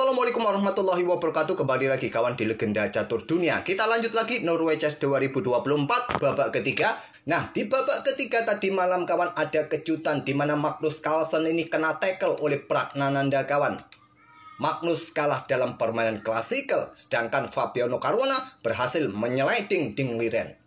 Assalamualaikum warahmatullahi wabarakatuh. Kembali lagi kawan di Legenda Catur Dunia. Kita lanjut lagi Norway Chess 2024 babak ketiga. Nah, di babak ketiga tadi malam kawan ada kejutan di mana Magnus Carlsen ini kena tackle oleh Praggnanandhaa kawan. Magnus kalah dalam permainan klasikal, sedangkan Fabiano Caruana berhasil menyeliding Ding Liren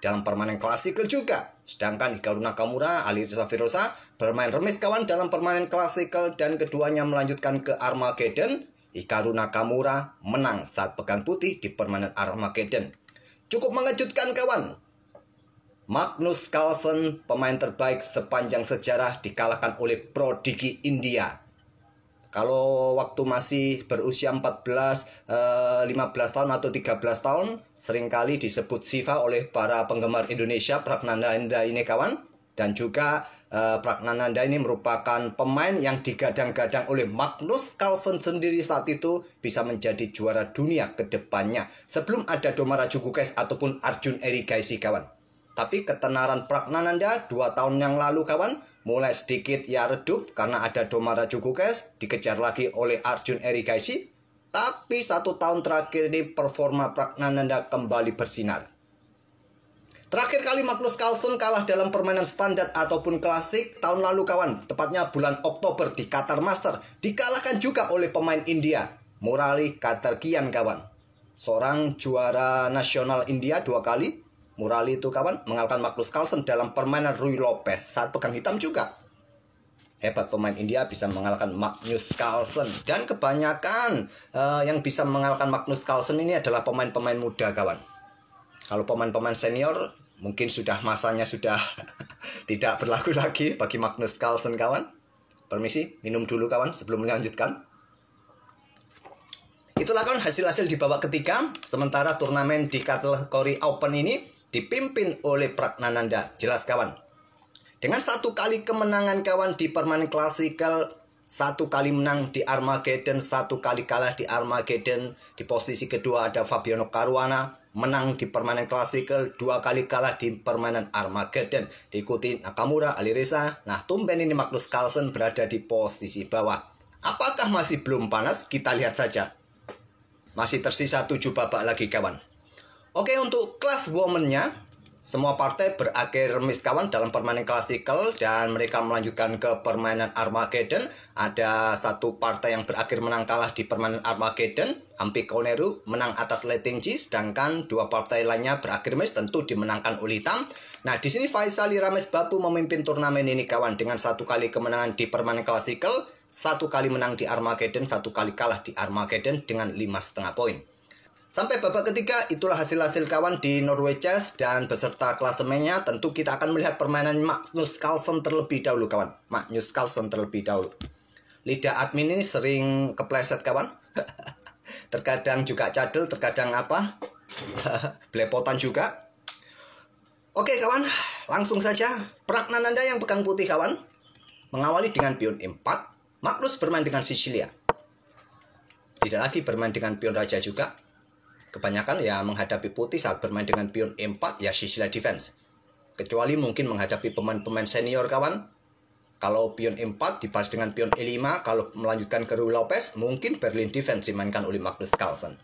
dalam permainan klasikal juga. Sedangkan Hikaru Nakamura, Alireza Firoza bermain remis kawan dalam permainan klasikal dan keduanya melanjutkan ke Armageddon. Hikaru Nakamura menang saat pegang putih di permainan Armageddon. Cukup mengejutkan kawan. Magnus Carlsen, pemain terbaik sepanjang sejarah, dikalahkan oleh prodigi India. Kalau waktu masih berusia 15 tahun atau 13 tahun, seringkali disebut Siva oleh para penggemar Indonesia, Praggnanandhaa ini kawan. Dan juga Praggnanandhaa ini merupakan pemain yang digadang-gadang oleh Magnus Carlsen sendiri saat itu bisa menjadi juara dunia ke depannya. Sebelum ada Domara Djurgården ataupun Arjun Erigaisi kawan. Tapi ketenaran Praggnanandhaa 2 tahun yang lalu kawan, mulai sedikit ya redup karena ada Domara Djurgården, dikejar lagi oleh Arjun Erigaisi. Tapi 1 tahun terakhir ini performa Praggnanandhaa kembali bersinar. Terakhir kali Magnus Carlsen kalah dalam permainan standar ataupun klasik tahun lalu kawan, tepatnya bulan Oktober di Qatar Master, dikalahkan juga oleh pemain India, Murali Katargian kawan. Seorang juara nasional India 2 kali. Murali itu kawan mengalahkan Magnus Carlsen dalam permainan Ruy Lopez saat pegang hitam juga. Hebat pemain India bisa mengalahkan Magnus Carlsen. Dan kebanyakan yang bisa mengalahkan Magnus Carlsen ini adalah pemain-pemain muda kawan. Kalau pemain-pemain senior mungkin sudah masanya sudah tidak berlaku lagi bagi Magnus Carlsen kawan. Permisi, minum dulu kawan sebelum melanjutkan. Itulah kawan hasil-hasil di babak ketiga. Sementara turnamen di kategori Open ini dipimpin oleh Praggnanandhaa. Jelas kawan. Dengan 1 kali kemenangan kawan di permainan klasikal, 1 kali menang di Armageddon, 1 kali kalah di Armageddon. Di posisi kedua ada Fabiano Caruana, menang di permainan klasikal, 2 kali kalah di permainan Armageddon. Diikuti Nakamura, Alireza. Nah, tumben ini Magnus Carlsen berada di posisi bawah. Apakah masih belum panas? Kita lihat saja. Masih tersisa 7 babak lagi kawan. Oke, untuk kelas woman-nya, semua partai berakhir remis kawan dalam permainan klasikal dan mereka melanjutkan ke permainan Armageddon. Ada 1 partai yang berakhir menang kalah di permainan Armageddon. Hampi Koneru menang atas Letengji, sedangkan 2 partai lainnya berakhir remis tentu dimenangkan oleh hitam. Nah, di sini Faisali Rames Babu memimpin turnamen ini kawan dengan 1 kali kemenangan di permainan klasikal, 1 kali menang di Armageddon, 1 kali kalah di Armageddon dengan 5,5 poin. Sampai babak ketiga, itulah hasil-hasil kawan di Norway Chess dan beserta klasemennya. Tentu kita akan melihat permainan Magnus Carlsen terlebih dahulu kawan. Magnus Carlsen terlebih dahulu. Lidah admin ini sering kepleset kawan. Terkadang juga cadel, terkadang apa? Belepotan juga. Oke kawan, langsung saja. Praggnanandhaa yang pegang putih kawan. Mengawali dengan pion E4. Magnus bermain dengan Sicilia. Tidak lagi bermain dengan pion raja juga. Kebanyakan ya menghadapi putih saat bermain dengan pion E4 ya Sicilia defense. Kecuali mungkin menghadapi pemain-pemain senior kawan. Kalau pion E4 dibalas dengan pion E5, kalau melanjutkan ke Ruy Lopez, mungkin Berlin defense dimainkan oleh Magnus Carlsen.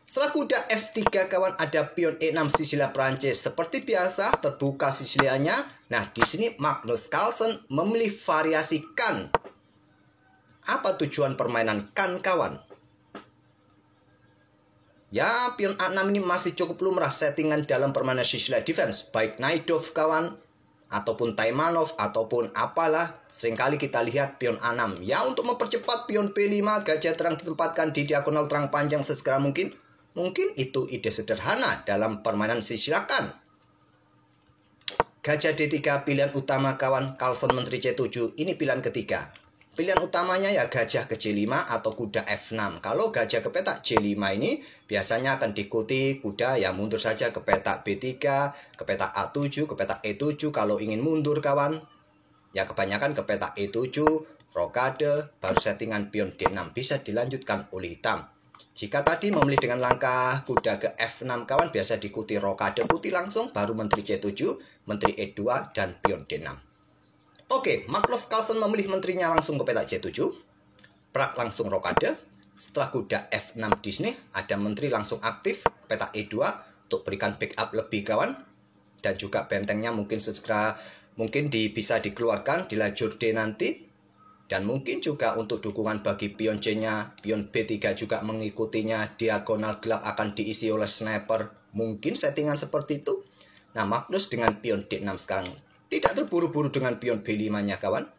Setelah kuda F3 kawan ada pion E6 Sicilia Prancis. Seperti biasa terbuka Sicilianya. Nah, di sini Magnus Carlsen memilih variasi kan. Apa tujuan permainan kan kawan? Ya, pion A6 ini masih cukup lumrah settingan dalam permainan Sicilia defense. Baik Naidov kawan, ataupun Taimanov, ataupun apalah. Seringkali kita lihat pion A6. Ya, untuk mempercepat pion B5, gajah terang ditempatkan di diagonal terang panjang sesegera mungkin. Mungkin itu ide sederhana dalam permainan Sicilia kan. Gajah D3 pilihan utama kawan, Carlsen menteri C7. Ini pilihan ketiga. Pilihan utamanya ya gajah ke C5 atau kuda F6. Kalau gajah ke petak C5 ini biasanya akan diikuti kuda yang mundur saja ke petak B3, ke petak A7, ke petak E7 kalau ingin mundur kawan. Ya kebanyakan ke petak E7, rokade, baru settingan pion D6 bisa dilanjutkan oleh hitam. Jika tadi memilih dengan langkah kuda ke F6 kawan biasa diikuti rokade putih langsung, baru menteri C7, menteri E2 dan pion D6. Oke, Magnus Carlsen memilih menterinya langsung ke petak C7. Prak langsung rokade. Setelah kuda F6 di sini, ada menteri langsung aktif petak E2 untuk berikan backup lebih kawan. Dan juga bentengnya mungkin bisa dikeluarkan di lajur D nanti. Dan mungkin juga untuk dukungan bagi pion C-nya, pion B3 juga mengikutinya. Diagonal gelap akan diisi oleh sniper. Mungkin settingan seperti itu. Nah, Magnus dengan pion D6 sekarang tidak terburu-buru dengan pion B5-nya kawan.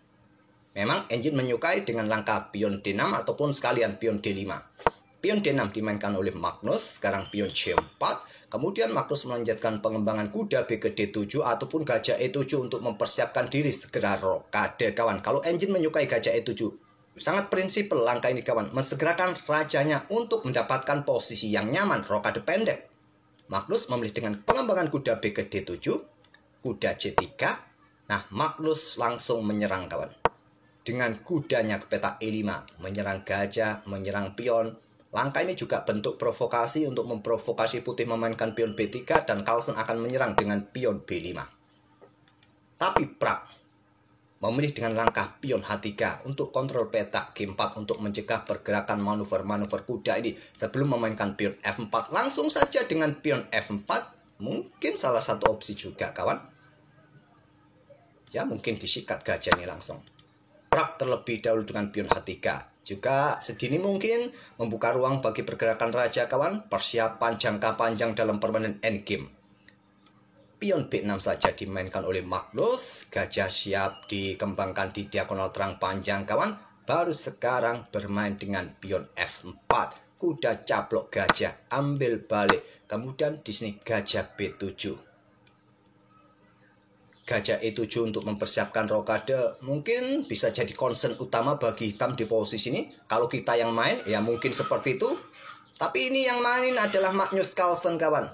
Memang engine menyukai dengan langkah pion D6 ataupun sekalian pion D5. Pion D6 dimainkan oleh Magnus, sekarang pion C4. Kemudian Magnus melanjutkan pengembangan kuda B ke D7 ataupun gajah E7 untuk mempersiapkan diri segera rokade kawan. Kalau engine menyukai gajah E7, sangat prinsipal langkah ini kawan. Mensegerakan rajanya untuk mendapatkan posisi yang nyaman, rokade pendek. Magnus memilih dengan pengembangan kuda B ke D7, kuda C3. Nah, Magnus langsung menyerang kawan. Dengan kudanya ke petak E5, menyerang gajah, menyerang pion. Langkah ini juga bentuk provokasi untuk memprovokasi putih memainkan pion B3 dan Carlsen akan menyerang dengan pion B5. Tapi Prak memilih dengan langkah pion H3 untuk kontrol petak G4 untuk mencegah pergerakan manuver-manuver kuda ini sebelum memainkan pion F4. Langsung saja dengan pion F4, mungkin salah satu opsi juga kawan. Ya, mungkin disikat gajah ini langsung. Prak terlebih dahulu dengan pion H3. Juga sedini mungkin membuka ruang bagi pergerakan raja kawan. Persiapan jangka panjang dalam permainan endgame. Pion B6 saja dimainkan oleh Magnus. Gajah siap dikembangkan di diagonal terang panjang kawan. Baru sekarang bermain dengan pion F4. Kuda caplok gajah, ambil balik. Kemudian di sini gajah B7. Gajah E7 untuk mempersiapkan rokade mungkin bisa jadi concern utama bagi hitam di posisi ini. Kalau kita yang main ya mungkin seperti itu. Tapi ini yang mainin adalah Magnus Carlsen kawan.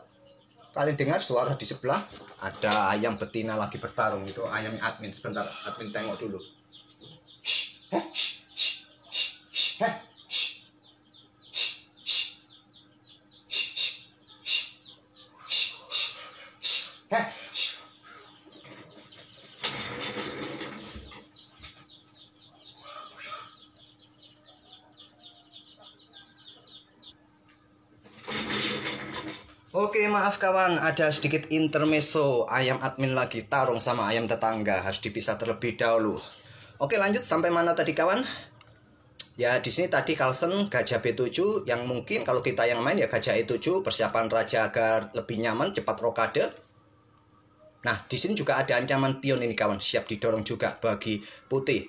Kalian dengar suara di sebelah? Ada ayam betina lagi bertarung itu. Ayamnya admin. Sebentar, admin tengok dulu. Oke, maaf kawan, ada sedikit intermezzo. Ayam admin lagi tarung sama ayam tetangga, harus dipisah terlebih dahulu. Oke, lanjut sampai mana tadi kawan? Ya, di sini tadi Carlsen gajah B7 yang mungkin kalau kita yang main ya gajah E7, persiapan raja agar lebih nyaman, cepat rokade. Nah, di sini juga ada ancaman pion ini kawan, siap didorong juga bagi putih.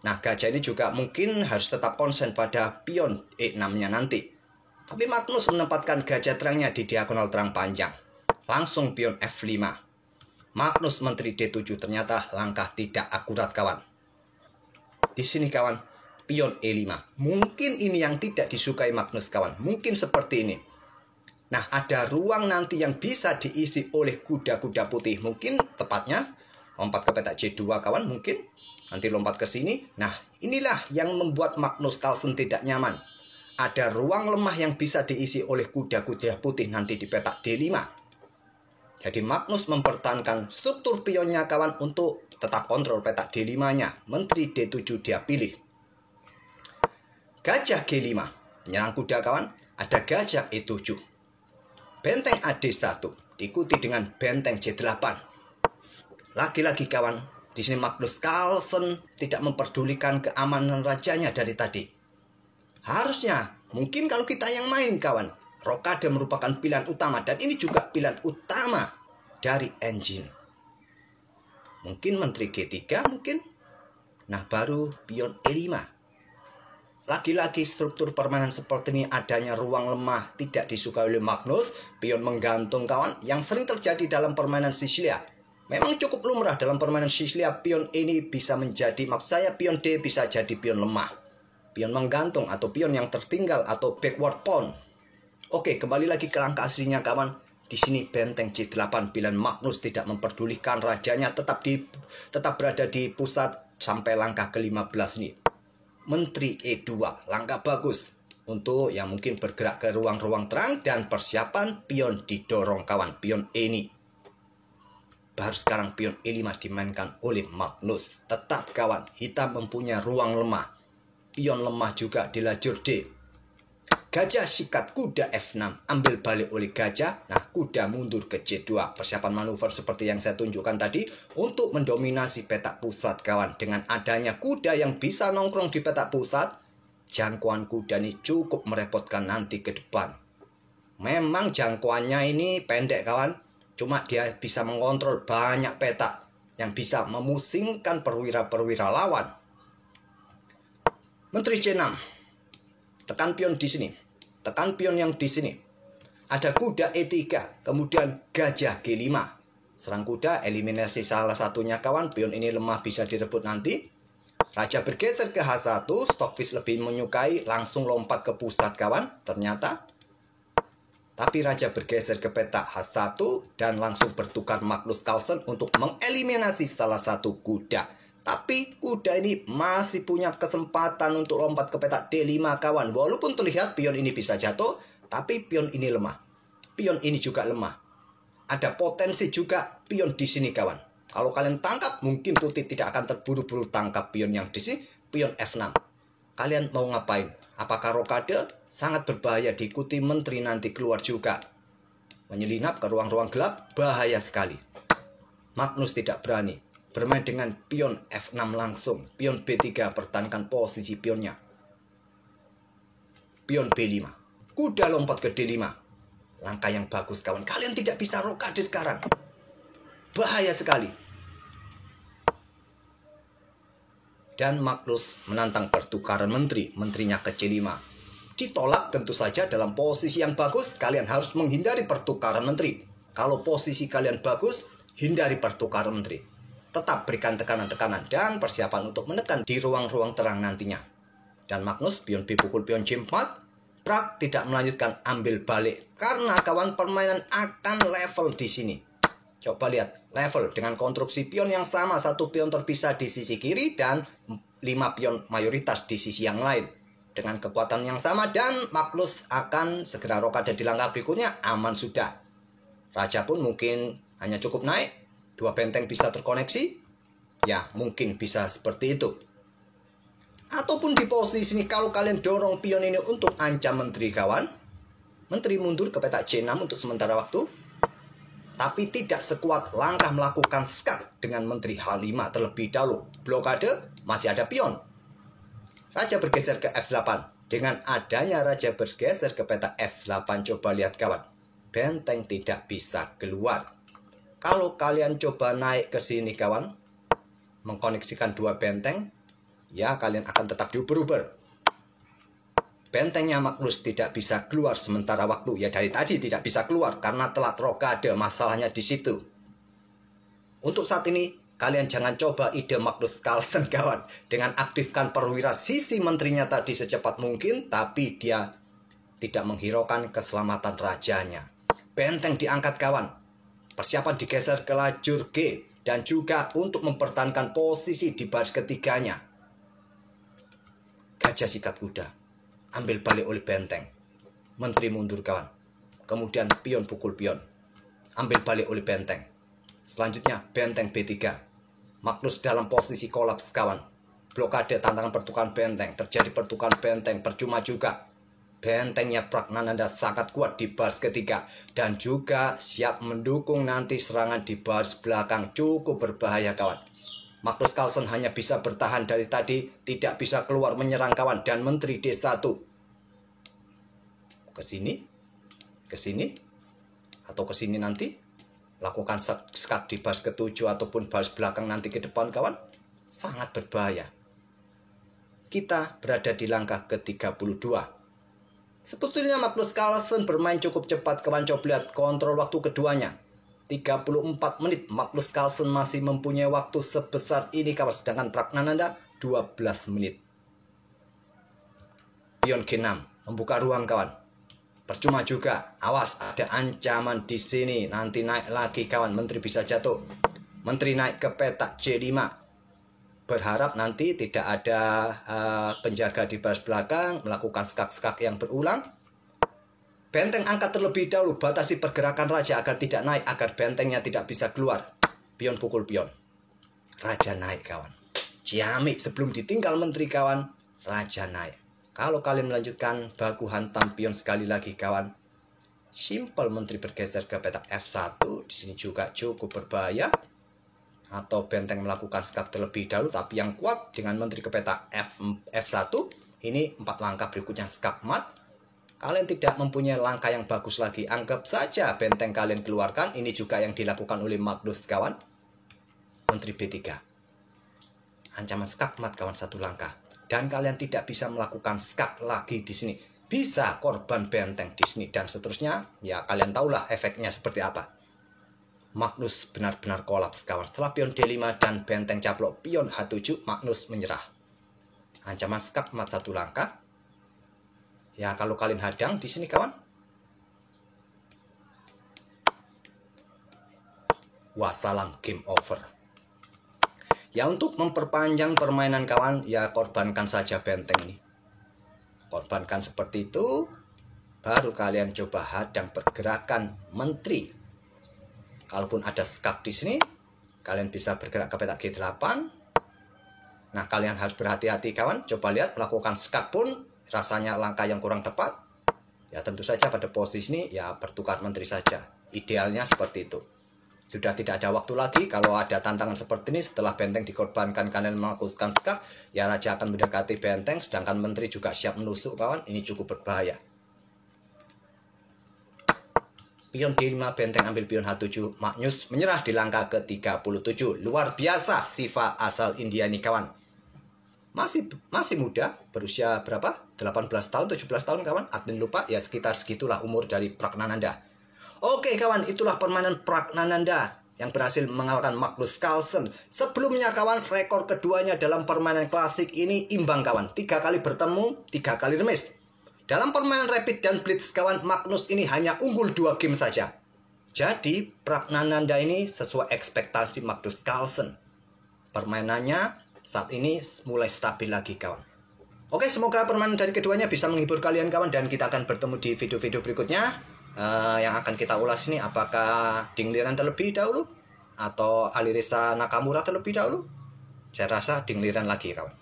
Nah, gajah ini juga mungkin harus tetap konsen pada pion E6-nya nanti. Tapi Magnus menempatkan gajah terangnya di diagonal terang panjang. Langsung pion F5. Magnus menteri D7 ternyata langkah tidak akurat kawan. Di sini kawan, pion E5. Mungkin ini yang tidak disukai Magnus kawan. Mungkin seperti ini. Nah, ada ruang nanti yang bisa diisi oleh kuda-kuda putih. Mungkin tepatnya lompat ke petak C2 kawan mungkin. Nanti lompat ke sini. Nah, inilah yang membuat Magnus Carlsen tidak nyaman. Ada ruang lemah yang bisa diisi oleh kuda-kuda putih nanti di petak D5. Jadi Magnus mempertahankan struktur pionnya kawan untuk tetap kontrol petak D5-nya. Menteri D7 dia pilih. Gajah G5. Menyerang kuda kawan. Ada gajah E7. Benteng AD1. Diikuti dengan benteng C8. Lagi-lagi kawan. Di sini Magnus Carlsen tidak memperdulikan keamanan rajanya dari tadi. Harusnya, mungkin kalau kita yang main kawan, rokade merupakan pilihan utama. Dan ini juga pilihan utama dari engine. Mungkin menteri G3 mungkin. Nah, baru pion E5. Lagi-lagi struktur permainan seperti ini adanya ruang lemah tidak disukai oleh Magnus. Pion menggantung kawan yang sering terjadi dalam permainan Sicilia. Memang cukup lumrah dalam permainan Sicilia. Pion ini bisa menjadi, maksud saya pion D bisa jadi pion lemah. Pion menggantung atau pion yang tertinggal atau backward pawn. Oke, kembali lagi ke langkah aslinya kawan. Di sini benteng C8 pilihan Magnus tidak memperdulikan rajanya tetap berada di pusat sampai langkah ke-15 ini. Menteri E2, langkah bagus untuk yang mungkin bergerak ke ruang-ruang terang dan persiapan pion didorong kawan, pion E ini. Baru sekarang pion E5 dimainkan oleh Magnus. Tetap kawan, hitam mempunyai ruang lemah. Pion lemah juga di lajur D. Gajah sikat kuda F6, ambil balik oleh gajah. Nah, kuda mundur ke C2. Persiapan manuver seperti yang saya tunjukkan tadi untuk mendominasi petak pusat, kawan. Dengan adanya kuda yang bisa nongkrong di petak pusat, jangkauan kuda ini cukup merepotkan nanti ke depan. Memang jangkauannya ini pendek, kawan. Cuma dia bisa mengontrol banyak petak yang bisa memusingkan perwira-perwira lawan. Menteri C6. Tekan pion di sini. Tekan pion yang di sini. Ada kuda E3, kemudian gajah G5. Serang kuda, eliminasi salah satunya, kawan. Pion ini lemah, bisa direbut nanti. Raja bergeser ke H1, Stockfish lebih menyukai, langsung lompat ke pusat, kawan. Ternyata. Tapi raja bergeser ke petak H1 dan langsung bertukar Magnus Carlsen untuk mengeliminasi salah satu kuda. Tapi kuda ini masih punya kesempatan untuk lompat ke petak D5, kawan. Walaupun terlihat pion ini bisa jatuh, tapi pion ini lemah. Pion ini juga lemah. Ada potensi juga pion di sini, kawan. Kalau kalian tangkap, mungkin putih tidak akan terburu-buru tangkap pion yang di sini, pion F6. Kalian mau ngapain? Apakah rokade? Sangat berbahaya, diikuti menteri nanti keluar juga. Menyelinap ke ruang-ruang gelap, bahaya sekali. Magnus tidak berani bermain dengan pion F6 langsung. Pion B3, pertahankan posisi pionnya. Pion B5. Kuda lompat ke D5. Langkah yang bagus, kawan. Kalian tidak bisa rokade sekarang. Bahaya sekali. Dan Magnus menantang pertukaran menteri. Menterinya ke C5. Ditolak tentu saja dalam posisi yang bagus. Kalian harus menghindari pertukaran menteri. Kalau posisi kalian bagus, hindari pertukaran menteri. Tetap berikan tekanan-tekanan dan persiapan untuk menekan di ruang-ruang terang nantinya. Dan Magnus, pion B pukul pion C4. Prak tidak melanjutkan, ambil balik. Karena, kawan, permainan akan level di sini. Coba lihat, level dengan konstruksi pion yang sama. Satu pion terpisah di sisi kiri dan 5 pion mayoritas di sisi yang lain. Dengan kekuatan yang sama, dan Magnus akan segera rokade di langkah berikutnya. Aman sudah. Raja pun mungkin hanya cukup naik. 2 benteng bisa terkoneksi. Ya, mungkin bisa seperti itu. Ataupun di posisi ini, kalau kalian dorong pion ini untuk ancam menteri, kawan. Menteri mundur ke petak C6 untuk sementara waktu. Tapi tidak sekuat langkah melakukan skat dengan menteri H5 terlebih dahulu. Blokade, masih ada pion. Raja bergeser ke F8. Dengan adanya raja bergeser ke petak F8, coba lihat, kawan. Benteng tidak bisa keluar. Kalau kalian coba naik ke sini, kawan, mengkoneksikan 2 benteng, ya kalian akan tetap diuber-uber. Bentengnya Magnus tidak bisa keluar sementara waktu. Ya dari tadi tidak bisa keluar karena telat rokade, masalahnya di situ. Untuk saat ini, kalian jangan coba ide Magnus Carlsen, kawan. Dengan aktifkan perwira sisi menterinya tadi secepat mungkin, tapi dia tidak menghiraukan keselamatan rajanya. Benteng diangkat, kawan. Persiapan digeser ke lajur G. Dan juga untuk mempertahankan posisi di baris ketiganya. Gajah sikat kuda. Ambil balik oleh benteng. Menteri mundur, kawan. Kemudian pion pukul pion. Ambil balik oleh benteng. Selanjutnya benteng B3. Magnus dalam posisi kolaps, kawan. Blokade, tantangan pertukaran benteng. Terjadi pertukaran benteng, percuma juga. Bentengnya Pragnananda sangat kuat di baris ketiga. Dan juga siap mendukung nanti serangan di baris belakang. Cukup berbahaya, kawan. Magnus Carlsen hanya bisa bertahan dari tadi. Tidak bisa keluar menyerang, kawan. Dan menteri D1. Ke sini. Ke sini. Atau ke sini nanti. Lakukan skak di baris ke-7 ataupun baris belakang nanti ke depan, kawan. Sangat berbahaya. Kita berada di langkah ke-32. Sebetulnya Magnus Carlsen bermain cukup cepat, kawan. Coba lihat kontrol waktu keduanya. 34 menit. Magnus Carlsen masih mempunyai waktu sebesar ini, kawan. Sedangkan Pragnananda 12 menit. Pion G6 membuka ruang, kawan. Percuma juga. Awas, ada ancaman di sini. Nanti naik lagi, kawan. Menteri bisa jatuh. Menteri naik ke petak C5. Berharap nanti tidak ada penjaga di baris belakang, melakukan skak-skak yang berulang. Benteng angkat terlebih dahulu, batasi pergerakan raja agar tidak naik, agar bentengnya tidak bisa keluar. Pion pukul pion. Raja naik, kawan. Ciamik sebelum ditinggal menteri, kawan. Raja naik. Kalau kalian melanjutkan, baku hantam pion sekali lagi kawan. Simple menteri bergeser ke petak F1. Di sini juga cukup berbahaya. Atau benteng melakukan skak terlebih dahulu, tapi yang kuat dengan menteri ke petak F1. Ini 4 langkah berikutnya skak mat. Kalian tidak mempunyai langkah yang bagus lagi. Anggap saja benteng kalian keluarkan. Ini juga yang dilakukan oleh Magnus kawan. Menteri B3. Ancaman skak mat kawan 1 langkah. Dan kalian tidak bisa melakukan skak lagi di sini. Bisa korban benteng di sini dan seterusnya. Ya kalian tahulah efeknya seperti apa. Magnus benar-benar kolaps kawan. Setelah pion D5 dan benteng caplok pion H7, Magnus menyerah. Ancaman skak mat 1 langkah. Ya kalau kalian hadang di sini kawan. Wassalam, game over. Ya untuk memperpanjang permainan kawan, ya korbankan saja benteng ini. Korbankan seperti itu. Baru kalian coba hadang pergerakan menteri. Kalaupun ada skak di sini, kalian bisa bergerak ke petak G8. Nah kalian harus berhati-hati kawan. Coba lihat melakukan skak pun rasanya langkah yang kurang tepat. Ya tentu saja pada posisi ini ya bertukar menteri saja. Idealnya seperti itu. Sudah tidak ada waktu lagi. Kalau ada tantangan seperti ini setelah benteng dikorbankan kalian melakukan skak, ya raja akan mendekati benteng sedangkan menteri juga siap menusuk kawan. Ini cukup berbahaya. Pion D5 benteng ambil pion H7, Magnus menyerah di langkah ke-37. Luar biasa Siva asal India nih kawan. Masih muda, berusia berapa? 18 tahun, 17 tahun kawan. Admin lupa, ya sekitar segitulah umur dari Praggnanandhaa. Oke kawan, itulah permainan Praggnanandhaa yang berhasil mengalahkan Magnus Carlsen. Sebelumnya kawan, rekor keduanya dalam permainan klasik ini imbang kawan. 3 kali bertemu, 3 kali remis. Dalam permainan rapid dan blitz kawan, Magnus ini hanya unggul 2 game saja. Jadi Praggnanandhaa ini sesuai ekspektasi Magnus Carlsen. Permainannya saat ini mulai stabil lagi kawan. Oke, semoga permainan dari keduanya bisa menghibur kalian kawan. Dan kita akan bertemu di video-video berikutnya. Yang akan kita ulas ini apakah Ding Liren terlebih dahulu atau Alireza Nakamura terlebih dahulu. Saya rasa Ding Liren lagi kawan.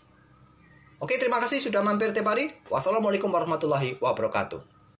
Oke, terima kasih sudah mampir tiap hari. Wassalamualaikum warahmatullahi wabarakatuh.